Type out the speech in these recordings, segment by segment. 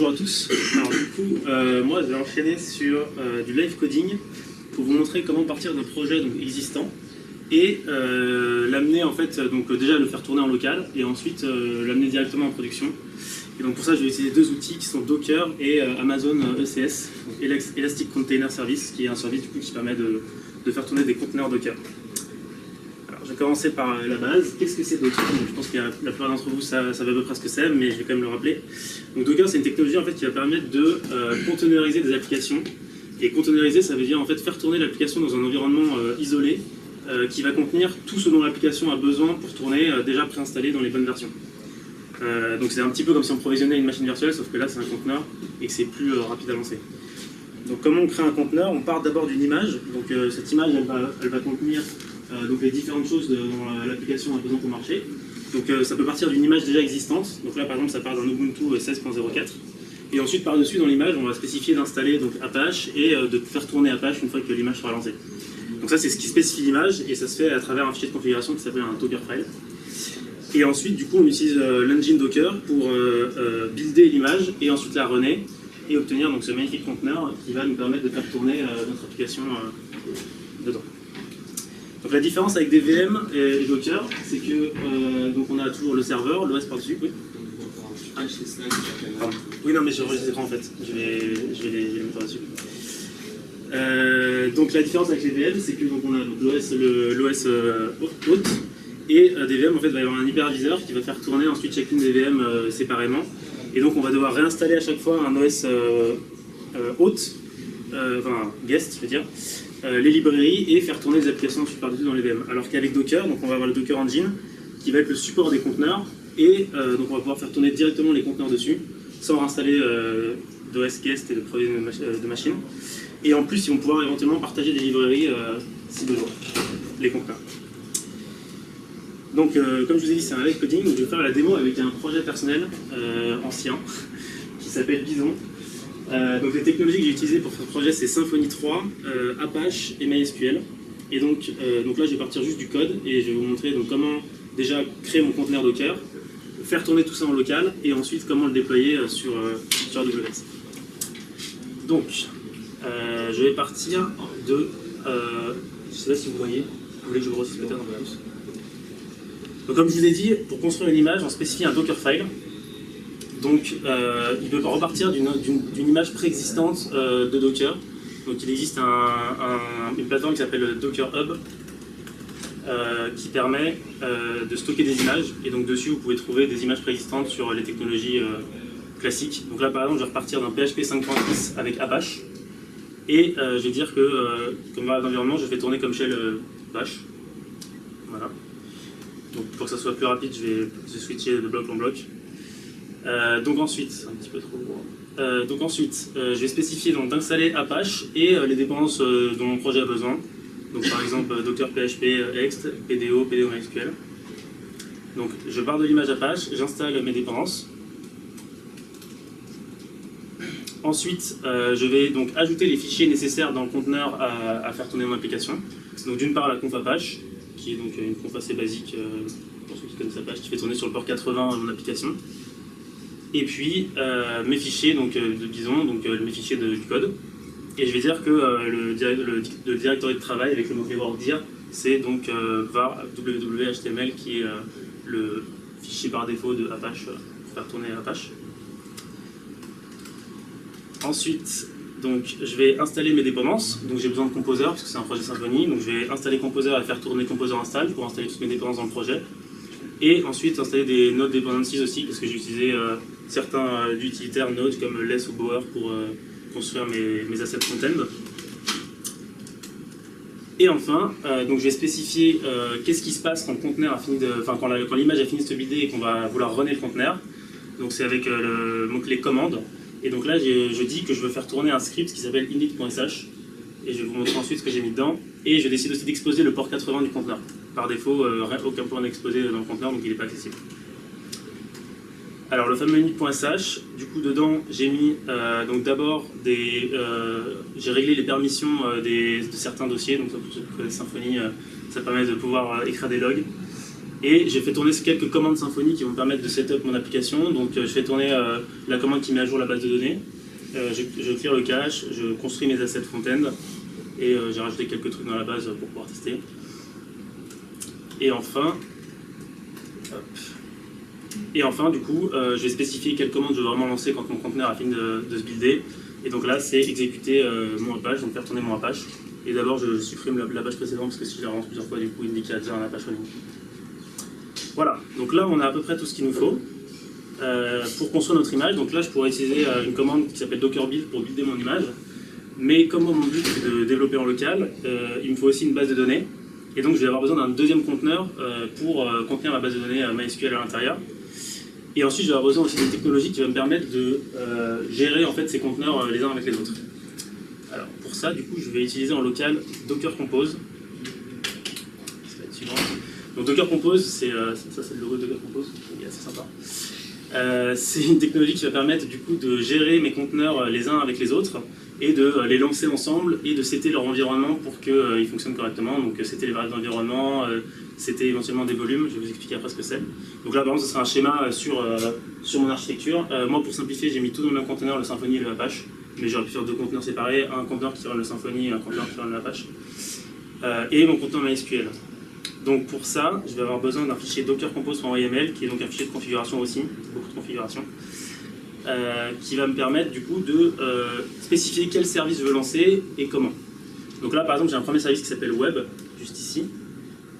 bonjour à tous. Alors du coup, moi je vais enchaîner sur du live coding pour vous montrer comment partir d'un projet donc, existant et l'amener en fait, donc déjà le faire tourner en local et ensuite l'amener directement en production. Et donc pour ça je vais utiliser deux outils qui sont Docker et Amazon ECS, donc Elastic Container Service, qui est un service du coup, qui permet de faire tourner des conteneurs Docker. Je vais commencer par la base. Qu'est-ce que c'est Docker? Donc, je pense que la plupart d'entre vous savent à peu près ce que c'est, mais je vais quand même le rappeler. Donc, Docker, c'est une technologie en fait, qui va permettre de containeriser des applications. Et containeriser, ça veut dire en fait, faire tourner l'application dans un environnement isolé qui va contenir tout ce dont l'application a besoin pour tourner déjà préinstallé dans les bonnes versions. Donc c'est un petit peu comme si on provisionnait une machine virtuelle, sauf que là c'est un conteneur et que c'est plus rapide à lancer. Donc comment on crée un conteneur? On part d'abord d'une image. Donc cette image, elle va contenir donc les différentes choses dont l'application a besoin pour marcher. Donc ça peut partir d'une image déjà existante. Donc là par exemple ça part d'un Ubuntu 16.04. Et ensuite par-dessus dans l'image on va spécifier d'installer donc Apache et de faire tourner Apache une fois que l'image sera lancée. Donc ça c'est ce qui spécifie l'image et ça se fait à travers un fichier de configuration qui s'appelle un Dockerfile. Et ensuite du coup on utilise l'engine Docker pour builder l'image et ensuite la runner et obtenir donc ce magnifique conteneur qui va nous permettre de faire tourner notre application dedans. Donc la différence avec des VM et Docker, c'est que donc on a toujours le serveur, l'OS par-dessus, oui. Oui, non, mais je enregistre l'écran en fait. Je vais les mettre par-dessus. Donc la différence avec les VM, c'est que donc, on a l'OS hôte et des VM en fait va y avoir un hyperviseur qui va faire tourner ensuite chacune des VM séparément. Et donc on va devoir réinstaller à chaque fois un OS hôte, enfin guest, je veux dire. Les librairies et faire tourner les applications ensuite par-dessus dans les VM. Alors qu'avec Docker, donc on va avoir le Docker Engine qui va être le support des conteneurs et donc on va pouvoir faire tourner directement les conteneurs dessus sans réinstaller d'OS guest et de provision de machines. Et en plus, ils vont pouvoir éventuellement partager des librairies si besoin, les conteneurs. Donc comme je vous ai dit, c'est un live coding, donc je vais faire la démo avec un projet personnel ancien qui s'appelle Bison. Donc les technologies que j'ai utilisées pour ce projet c'est Symfony 3, Apache et MySQL. Et donc là je vais partir juste du code et je vais vous montrer donc, comment déjà créer mon conteneur Docker, faire tourner tout ça en local et ensuite comment le déployer sur AWS. Donc je vais partir de... je ne sais pas si vous voyez, vous voulez que je vous grossisse peut-être un peu plus. Donc comme je vous ai dit, pour construire une image on spécifie un Dockerfile. Donc, il peut repartir d'une image préexistante de Docker. Donc, il existe une plateforme qui s'appelle Docker Hub qui permet de stocker des images. Et donc, dessus, vous pouvez trouver des images préexistantes sur les technologies classiques. Donc là, par exemple, je vais repartir d'un PHP 5.6 avec Apache. Et je vais dire que, comme dans l'environnement, je fais tourner comme shell Bash. Voilà. Donc, pour que ça soit plus rapide, je vais switcher de bloc en bloc. Donc ensuite, un petit peu trop gros. Je vais spécifier d'installer Apache et les dépendances dont mon projet a besoin. Donc par exemple Docker PHP Ext, PDO MySQL. Donc je pars de l'image Apache, j'installe mes dépendances. Ensuite, je vais donc ajouter les fichiers nécessaires dans le conteneur à faire tourner mon application. Donc d'une part la conf Apache, qui est donc une conf assez basique pour ceux qui connaissent Apache, qui fait tourner sur le port 80 mon application. Et puis mes fichiers donc, de Bison, donc mes fichiers du code. Et je vais dire que le directory de travail avec le mot-clé workdir, c'est donc var www.html qui est le fichier par défaut de Apache pour faire tourner Apache. Ensuite, donc, je vais installer mes dépendances. Donc j'ai besoin de Composer parce que c'est un projet Symfony. Donc je vais installer Composer et faire tourner Composer install pour installer toutes mes dépendances dans le projet. Et ensuite installer des Node dependencies aussi parce que j'ai utilisé certains utilitaires Node comme Less ou Bower pour construire mes assets front-end. Et enfin, donc je vais spécifier qu'est-ce qui se passe quand le conteneur a fini quand l'image a fini de se builder et qu'on va vouloir runner le conteneur. Donc c'est avec le mot-clé commande. Et donc là je dis que je veux faire tourner un script qui s'appelle init.sh. Et je vais vous montrer ensuite ce que j'ai mis dedans. Et je décide aussi d'exposer le port 80 du conteneur. Par défaut, aucun port n'est exposé dans le conteneur, donc il n'est pas accessible. Alors le fameux init.sh, du coup dedans j'ai mis donc d'abord j'ai réglé les permissions de certains dossiers. Donc pour ceux qui connaissent Symfony, ça permet de pouvoir écrire des logs. Et j'ai fait tourner quelques commandes Symfony qui vont me permettre de setup mon application. Donc je fais tourner la commande qui met à jour la base de données. Je clear le cache, je construis mes assets front-end. Et j'ai rajouté quelques trucs dans la base pour pouvoir tester. Et enfin, du coup, je vais spécifier quelle commande je veux vraiment lancer quand mon conteneur a fini de se builder. Et donc là, c'est exécuter mon Apache, donc faire tourner mon Apache. Et d'abord, je supprime l'Apache précédente parce que si je la relance plusieurs fois, du coup, il me dit qu'il y a déjà un Apache running. Voilà, donc là, on a à peu près tout ce qu'il nous faut pour construire notre image. Donc là, je pourrais utiliser une commande qui s'appelle Docker Build pour builder mon image. Mais comme mon but c'est de développer en local, il me faut aussi une base de données. Et donc, je vais avoir besoin d'un deuxième conteneur pour contenir ma base de données MySQL à l'intérieur. Et ensuite, je vais avoir besoin aussi d'une technologie qui va me permettre de gérer en fait, ces conteneurs les uns avec les autres. Alors, pour ça, du coup, je vais utiliser en local Docker Compose. Donc, Docker Compose, ça c'est le logo de Docker Compose, c'est assez sympa. C'est une technologie qui va permettre du coup de gérer mes conteneurs les uns avec les autres et de les lancer ensemble et de setter leur environnement pour qu'ils fonctionnent correctement. Donc, setter les variables d'environnement, c'était éventuellement des volumes, je vais vous expliquer après ce que c'est. Donc là, par exemple, ce sera un schéma sur mon architecture. Moi, pour simplifier, j'ai mis tout dans le même conteneur, le Symfony et le Apache. Mais j'aurais pu faire deux conteneurs séparés, un conteneur qui run le Symfony et un conteneur qui run le Apache. Et mon conteneur MySQL. Donc pour ça, je vais avoir besoin d'un fichier dockercompose.yml, qui est donc un fichier de configuration aussi, beaucoup de configuration, qui va me permettre du coup de spécifier quel service je veux lancer et comment. Donc là, par exemple, j'ai un premier service qui s'appelle Web, juste ici.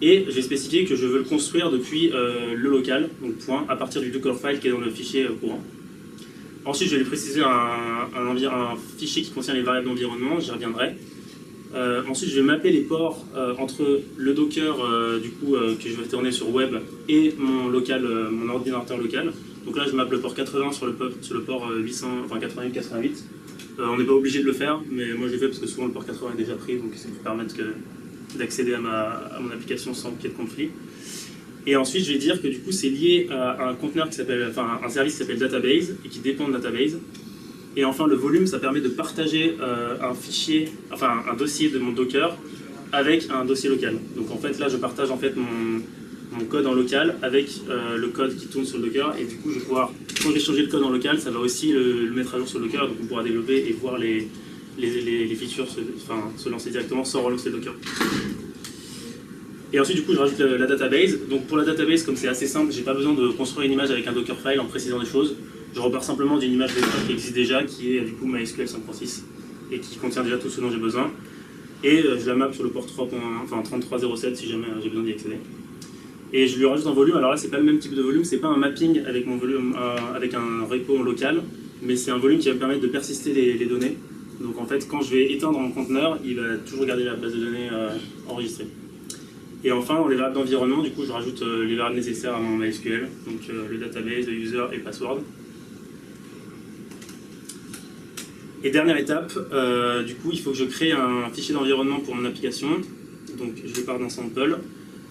Et je vais spécifier que je veux le construire depuis le local, donc point, à partir du Dockerfile qui est dans le fichier courant. Ensuite, je vais lui préciser un fichier qui contient les variables d'environnement, j'y reviendrai. Ensuite, je vais mapper les ports entre le Docker que je vais tourner sur Web et mon ordinateur local. Donc là, je mappe le port 80 sur le port 88. On n'est pas obligé de le faire, mais moi je l'ai fait parce que souvent le port 80 est déjà pris, donc ça me permet d'accéder à mon application sans qu'il y ait de conflit. Et ensuite, je vais dire que du coup, c'est lié à un conteneur un service qui s'appelle Database et qui dépend de Database. Et enfin, le volume, ça permet de partager un dossier de mon Docker avec un dossier local. Donc en fait, là, je partage en fait mon code en local avec le code qui tourne sur le Docker. Et du coup, je vais pouvoir, quand je vais changer le code en local, ça va aussi le mettre à jour sur le Docker. Donc on pourra développer et voir les features se lancer directement sans relancer le Docker. Et ensuite, du coup, je rajoute la database. Donc pour la database, comme c'est assez simple, j'ai pas besoin de construire une image avec un Dockerfile en précisant des choses. Je repars simplement d'une image Docker qui existe déjà, qui est du coup MySQL 5.6 et qui contient déjà tout ce dont j'ai besoin. Et je la map sur le port 3307 si jamais j'ai besoin d'y accéder. Et je lui rajoute un volume. Alors là, c'est pas le même type de volume, c'est pas un mapping avec mon volume avec un repo en local, mais c'est un volume qui va me permettre de persister les données. Donc en fait, quand je vais éteindre mon conteneur, il va toujours garder la base de données enregistrée. Et enfin, dans les variables d'environnement, du coup, je rajoute les variables nécessaires à mon MySQL, donc le database, le user et le password. Et dernière étape, du coup, il faut que je crée un fichier d'environnement pour mon application. Donc, je pars d'un sample.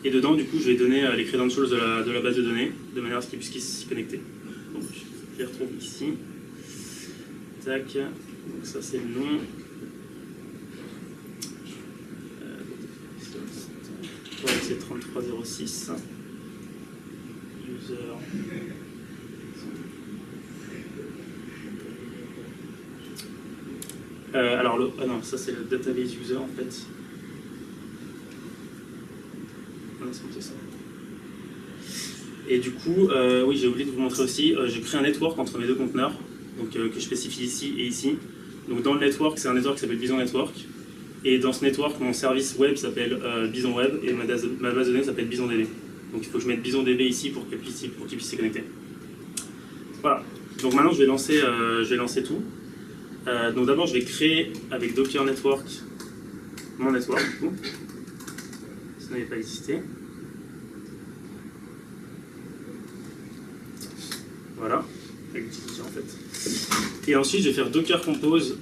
Et dedans, du coup, je vais donner les credentials de la base de données, de manière à ce qu'il puisse s'y connecter. Donc, je les retrouve ici. Tac. Donc, ça, c'est le nom. Ouais, c'est 3306. User. Non, ça c'est le database user en fait. Non, c'est ça. Et du coup, oui, j'ai oublié de vous montrer aussi, je crée un network entre mes deux conteneurs, donc, que je spécifie ici et ici. Donc dans le network, c'est un network qui s'appelle Bison Network. Et dans ce network, mon service web s'appelle Bison Web et ma base de données s'appelle BisonDB. Donc il faut que je mette BisonDB ici pour qu'il puisse s'y connecter. Voilà. Donc maintenant, je vais lancer tout. Donc d'abord, je vais créer avec Docker Network mon network. Du coup. Ça n'avait pas existé. Voilà. Avec en fait. Et ensuite, je vais faire Docker Compose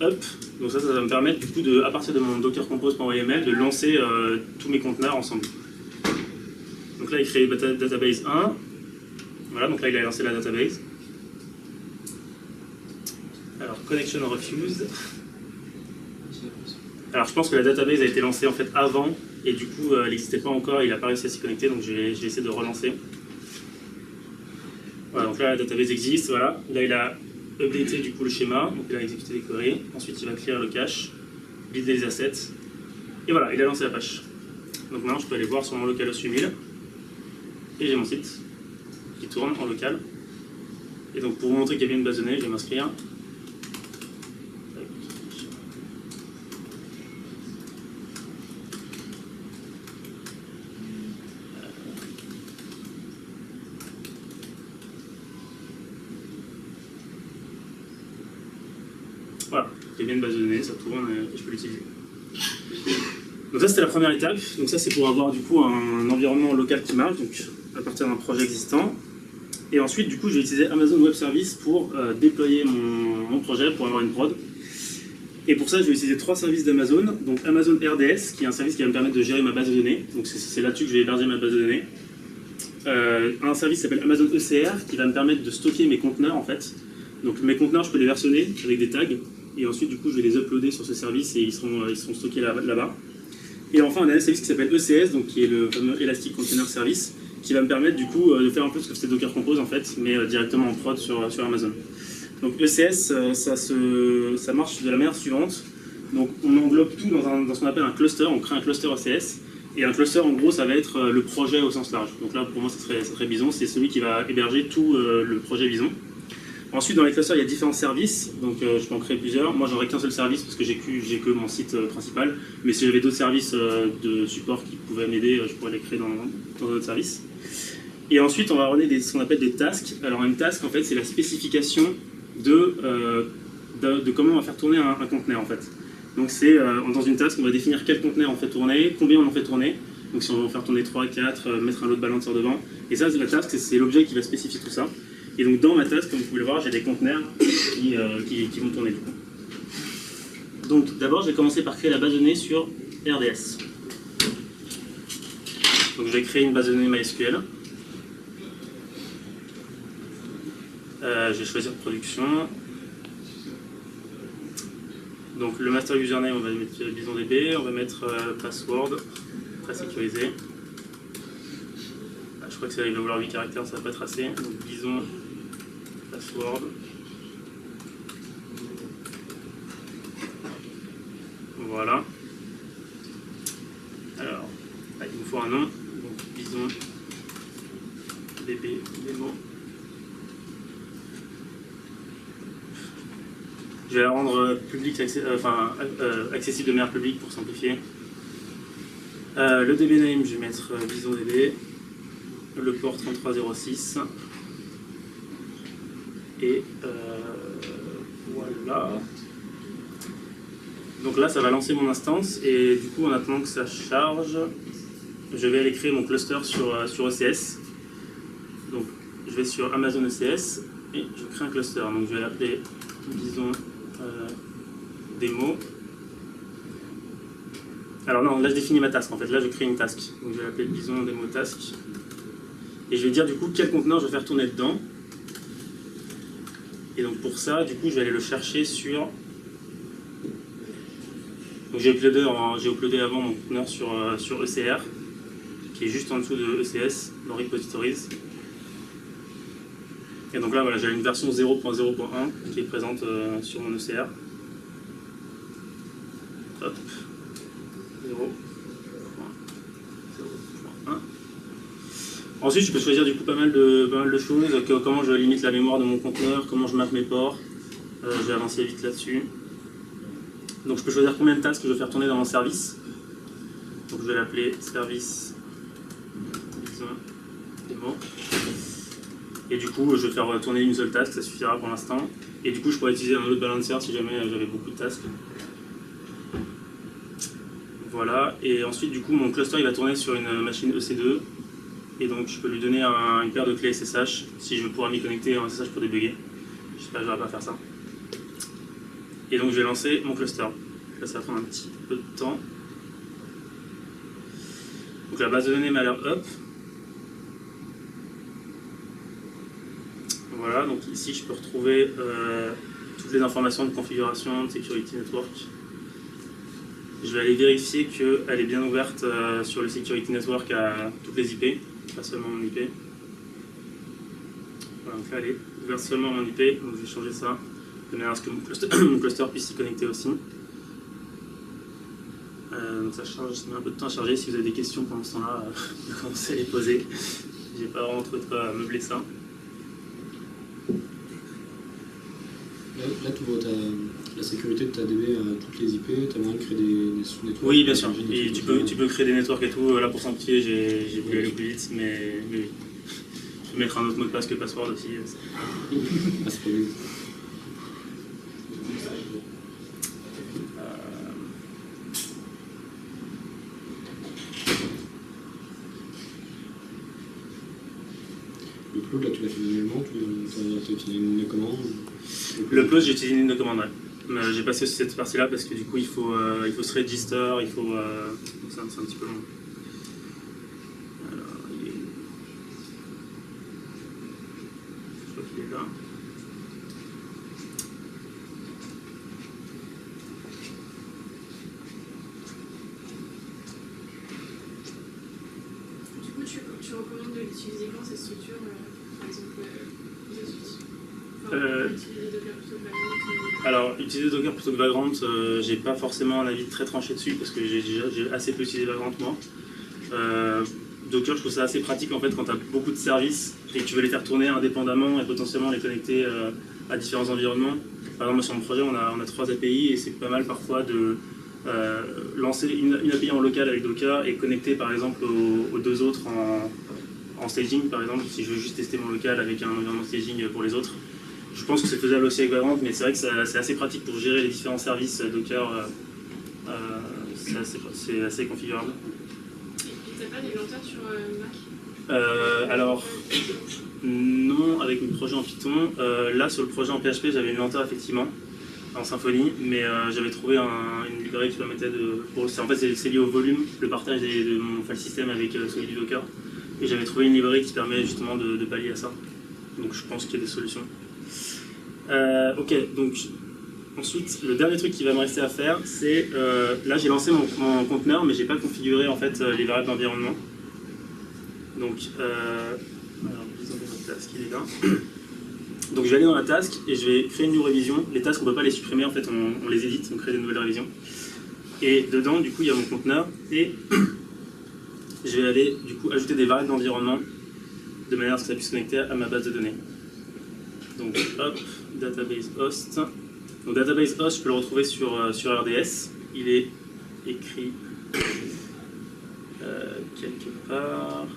up. Donc ça va me permettre du coup à partir de mon Docker Compose.yml de lancer tous mes conteneurs ensemble. Donc là, il crée database 1. Voilà, donc là, il a lancé la database. Alors, connection refused. Alors, je pense que la database a été lancée en fait avant Et du coup, elle n'existait pas encore, il n'a pas réussi à s'y connecter, donc j'ai essayé de relancer. Voilà, donc là, la database existe, voilà. Là, il a updaté du coup le schéma, donc il a exécuté les queries. Ensuite, il va clear le cache, builder les assets. Et voilà, il a lancé Apache. Donc maintenant, je peux aller voir sur mon localhost 8000. Et j'ai mon site qui tourne en local. Et donc, pour vous montrer qu'il y a bien une base de données, je vais m'inscrire. Voilà, il y a bien une base de données, ça tourne et je peux l'utiliser. Donc ça c'était la première étape, donc ça c'est pour avoir du coup un environnement local qui marche, donc à partir d'un projet existant. Et ensuite du coup je vais utiliser Amazon Web Services pour déployer mon projet, pour avoir une prod. Et pour ça je vais utiliser 3 services d'Amazon, donc Amazon RDS qui est un service qui va me permettre de gérer ma base de données, donc c'est là-dessus que je vais héberger ma base de données. Un service qui s'appelle Amazon ECR qui va me permettre de stocker mes conteneurs en fait. Donc mes conteneurs je peux les versionner avec des tags et ensuite du coup je vais les uploader sur ce service et ils seront stockés là-bas. Et enfin un dernier service qui s'appelle ECS, donc qui est le fameux Elastic Container Service, qui va me permettre du coup de faire un peu ce que c'est Docker Compose en fait, mais directement en prod sur Amazon. Donc ECS, ça marche de la manière suivante. Donc on englobe tout dans ce qu'on appelle un cluster, on crée un cluster ECS. Et un cluster, en gros, ça va être le projet au sens large. Donc là, pour moi, ça serait Bison, c'est celui qui va héberger tout le projet Bison. Ensuite, dans les clusters, il y a différents services, donc je peux en créer plusieurs. Moi, j'aurais qu'un seul service parce que j'ai que mon site principal. Mais si j'avais d'autres services de support qui pouvaient m'aider, je pourrais les créer dans d'autres services. Et ensuite, on va runner ce qu'on appelle des tasks. Alors, une task, en fait, c'est la spécification de comment on va faire tourner un conteneur, en fait. Donc c'est dans une task, on va définir quel conteneur on fait tourner, combien on en fait tourner. Donc si on veut en faire tourner 3, 4, mettre un load balancer devant. Et ça, la task, c'est l'objet qui va spécifier tout ça. Et donc dans ma task, comme vous pouvez le voir, j'ai des conteneurs qui vont tourner du coup. Donc d'abord, je vais commencer par créer la base de données sur RDS. Donc je vais créer une base de données MySQL. Je vais choisir production. Donc le master username, on va mettre BisonDB, on va mettre password, très sécurisé. Je crois que il va vouloir 8 caractères, ça va pas être assez. Donc Bison, password. Voilà. Alors, il nous faut un nom. Donc Bison, DB, démo. Je vais la rendre public, accessible de manière publique pour simplifier. Le DB name, je vais mettre BisonDB. Le port 3306. Et voilà. Donc là, ça va lancer mon instance. Et du coup, en attendant que ça charge, je vais aller créer mon cluster sur ECS. Donc, je vais sur Amazon ECS et je crée un cluster. Donc, je vais l'appeler Bison démo. Alors non, là je définis ma task en fait, là je crée une task. Donc je vais l'appeler Bison démo task. Et je vais dire du coup quel conteneur je vais faire tourner dedans. Et donc pour ça, du coup je vais aller le chercher sur... Donc j'ai uploadé avant mon conteneur sur ECR, qui est juste en dessous de ECS, dans repositories. Et donc là voilà, j'ai une version 0.0.1 qui est présente sur mon ECR. Hop. 0.1. Ensuite, je peux choisir du coup pas mal de choses, comment je limite la mémoire de mon conteneur, comment je mappe mes ports. Je vais avancer vite là-dessus. Donc je peux choisir combien de tasks je veux faire tourner dans mon service. Donc je vais l'appeler service Bison démo. Et du coup, je vais faire tourner une seule task, ça suffira pour l'instant. Et du coup, je pourrais utiliser un load balancer si jamais j'avais beaucoup de tasks. Voilà, et ensuite du coup mon cluster il va tourner sur une machine EC2 et donc je peux lui donner une paire de clés SSH si je veux pouvoir m'y connecter en SSH pour débugger. J'espère que je n'aurai pas à faire ça. Et donc je vais lancer mon cluster. Là ça va prendre un petit peu de temps. Donc la base de données m'a l'air up. Voilà, donc ici je peux retrouver toutes les informations de configuration, de security network. Je vais aller vérifier qu'elle est bien ouverte sur le Security Network à toutes les IP, pas seulement mon IP. Voilà, donc là elle est ouverte seulement à mon IP, donc je vais changer ça, de manière à ce que mon cluster puisse s'y connecter aussi. Donc ça charge, ça met un peu de temps à charger. Si vous avez des questions pendant ce temps-là, commencez à les poser. J'ai pas vraiment trop de quoi meubler ça. Là tu vois la sécurité de ta DB à toutes les IP, tu as moyen de créer des networks. Oui, bien sûr. Et tu peux créer des networks et tout. Là pour simplifier, j'ai voulu aller plus vite, mais oui. Je peux mettre un autre mot de passe que password aussi. Ah, c'est pas bien. Le upload, là, tu l'as fait manuellement, tu as utilisé une ligne de commande? Le upload, j'ai utilisé une ligne de commande, ouais. J'ai passé aussi cette partie-là parce que du coup, il faut se register, il faut... c'est un petit peu long. Alors, je crois qu'il est là. Du coup, tu recommandes de l'utiliser quand cette structure, par exemple, les outils utiliser Docker plutôt que Vagrant Alors, utiliser Docker plutôt que Vagrant, j'ai pas forcément un avis très tranché dessus parce que j'ai assez peu utilisé Vagrant moi. Docker, je trouve ça assez pratique en fait quand tu as beaucoup de services et que tu veux les faire tourner indépendamment et potentiellement les connecter à différents environnements. Par exemple, moi sur mon projet, on a 3 API et c'est pas mal parfois de lancer une API en local avec Docker et connecter par exemple aux 2 autres en staging par exemple, si je veux juste tester mon local avec un environnement staging pour les autres. Je pense que c'est faisable aussi avec Vagrant, mais c'est vrai que c'est assez pratique pour gérer les différents services Docker, c'est assez configurable. Et t'as pas des lenteurs sur Mac? Alors, non, avec mon projet en Python. Là, sur le projet en PHP, j'avais une lenteur effectivement, en Symfony, mais j'avais trouvé une librairie qui permettait de... En fait, c'est lié au volume, le partage de mon file system avec celui du Docker. Et j'avais trouvé une librairie qui permet justement de pallier à ça. Donc je pense qu'il y a des solutions. Ok, donc ensuite, le dernier truc qui va me rester à faire, c'est... là, j'ai lancé mon conteneur, mais j'ai pas configuré en fait les variables d'environnement. Donc, alors, disons que notre task, il est là. Donc je vais aller dans la task et je vais créer une nouvelle révision. Les tasks, on ne peut pas les supprimer, en fait, on les édite, on crée des nouvelles révisions. Et dedans, du coup, il y a mon conteneur et je vais aller, du coup, ajouter des variables d'environnement de manière à ce que ça puisse se connecter à ma base de données. Donc, hop, database host. Donc, database host, je peux le retrouver sur RDS. Il est écrit quelque part.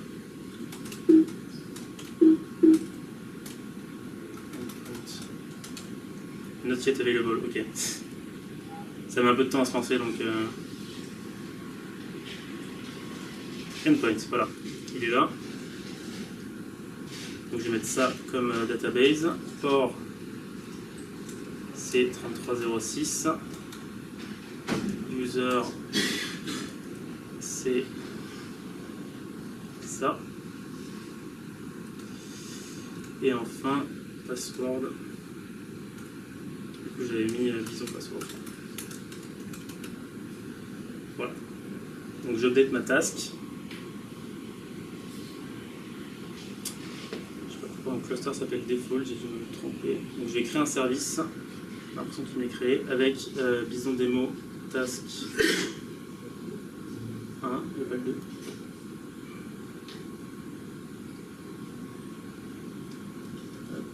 Not yet available, ok. Ça met un peu de temps à se lancer, donc... Endpoint, voilà, il est là. Donc je vais mettre ça comme database. Port c'est 3306. User c'est ça. Et enfin, password. Du coup, j'avais mis Bison password. Voilà. Donc j'update ma task. Mon cluster s'appelle default, j'ai dû me tromper. Donc je vais créer un service, j'ai l'impression qu'il m'est créé, avec Bison Demo Task 1, level 2. Hop.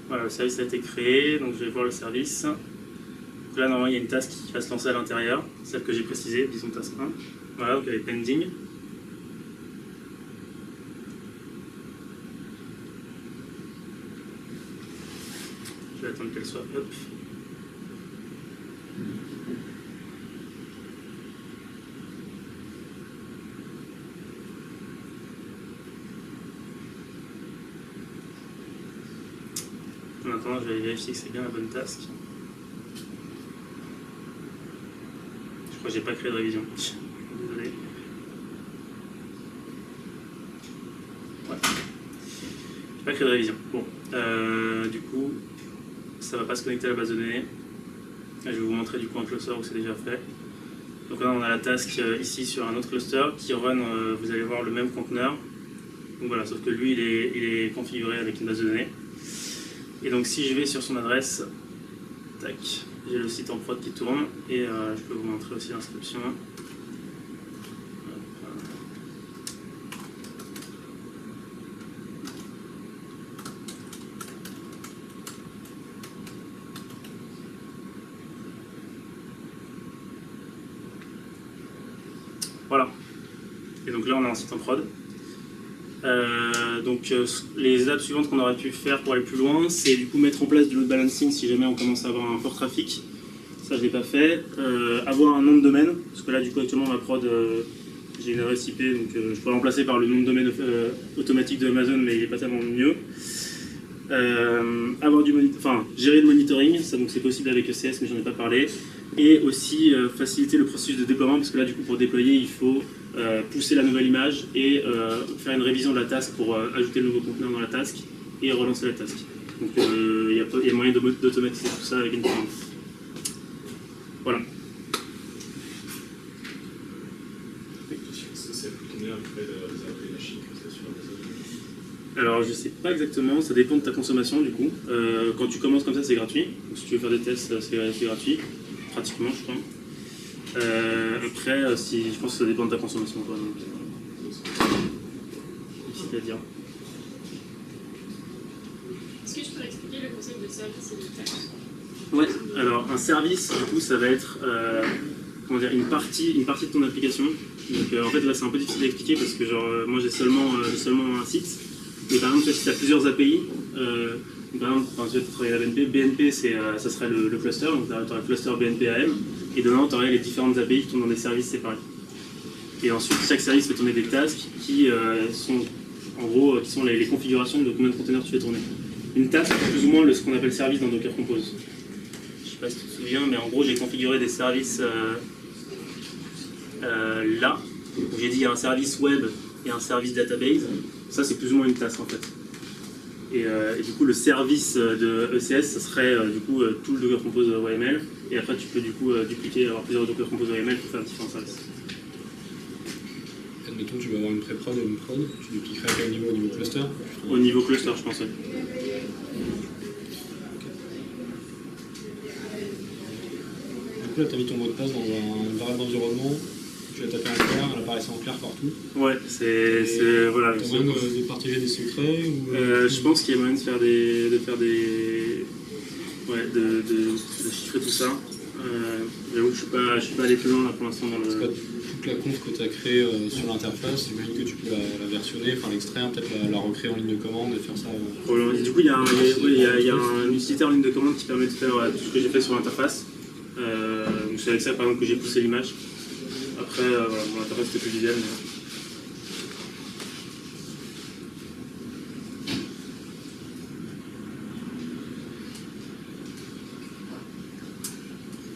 Voilà, le service a été créé, donc je vais voir le service. Là, normalement, il y a une task qui va se lancer à l'intérieur, celle que j'ai précisée, disons task 1. Voilà, donc elle est pending. Je vais attendre qu'elle soit up. Maintenant, je vais vérifier que c'est bien la bonne task. Je crois que j'ai pas créé de révision. Désolé. Ouais. Pas créé de révision. Bon, du coup, ça va pas se connecter à la base de données. Là, je vais vous montrer du coup un cluster où c'est déjà fait. Donc là, on a la task ici sur un autre cluster qui run, vous allez voir, le même conteneur. Donc voilà, sauf que lui, il est configuré avec une base de données. Et donc si je vais sur son adresse, tac, j'ai le site en prod qui tourne et je peux vous montrer aussi l'inscription. Voilà. Et donc là, on a un site en prod. Les étapes suivantes qu'on aurait pu faire pour aller plus loin, c'est du coup mettre en place du load balancing si jamais on commence à avoir un fort trafic. Ça, je l'ai pas fait. Avoir un nom de domaine, parce que là, du coup, actuellement, ma prod, j'ai une adresse IP, donc je pourrais remplacer par le nom de domaine automatique de Amazon, mais il n'est pas tellement mieux. Gérer le monitoring, ça donc c'est possible avec ECS, mais j'en ai pas parlé. Et aussi faciliter le processus de déploiement, parce que là, du coup, pour déployer, il faut pousser la nouvelle image et faire une révision de la task pour ajouter le nouveau conteneur dans la task et relancer la task. Donc il y a moyen d'automatiser tout ça avec une commande. Voilà. Ça coûte combien après les machines comme ça sur Amazon? Alors je sais pas exactement, ça dépend de ta consommation du coup. Quand tu commences comme ça, c'est gratuit. Donc, si tu veux faire des tests, c'est gratuit, pratiquement je crois. Après, je pense que ça dépend de ta consommation. Toi, donc, difficile à dire. Est-ce que je peux expliquer le concept de service et de tâche? Ouais, alors un service, du coup, ça va être comment dire, une partie de ton application. Donc en fait, là, c'est un peu difficile à expliquer parce que moi, j'ai seulement un site. Mais par exemple, si tu as plusieurs API, par exemple, quand tu vas travailler à la BNP, ça serait le cluster, donc tu auras le cluster BNP AM, et dedans, tu aurais les différentes API qui tournent dans des services séparés. Et ensuite, chaque service fait tourner des tasks qui sont, en gros, qui sont les configurations de combien de containers tu fais tourner. Une task, c'est plus ou moins ce qu'on appelle service dans Docker Compose. Je sais pas si tu te souviens, mais en gros, j'ai configuré des services là, où j'ai dit il y a un service web et un service database. Ça, c'est plus ou moins une task en fait. Et du coup, le service de ECS, ça serait du coup tout le Docker Compose YML. Et après, tu peux du coup dupliquer, avoir plusieurs Docker Compose YML pour faire différents services. Admettons, tu vas avoir une pré-prod et une prod. Tu dupliquerais à quel niveau? Au niveau cluster? Au niveau cluster, je pense. Ouais. Du coup, là, tu as mis ton mot de passe dans une variable d'environnement. Tu vas taper en clair, elle apparaissait en clair partout. Ouais, c'est voilà. Tu as moyen de partager des secrets ou, je pense qu'il y a moyen de chiffrer tout ça. J'avoue que je suis pas allé plus loin là, pour l'instant dans le. Toute la conf que tu as créée sur l'interface, j'imagine que tu peux la versionner, enfin l'extraire, peut-être la recréer en ligne de commande et faire ça. Du coup, il y a un utilitaire en ligne de commande qui permet de faire tout ce que j'ai fait sur l'interface. C'est avec ça par exemple que j'ai poussé l'image. Après, voilà, mon interface c'était plus visuel. Mais...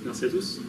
Merci à tous.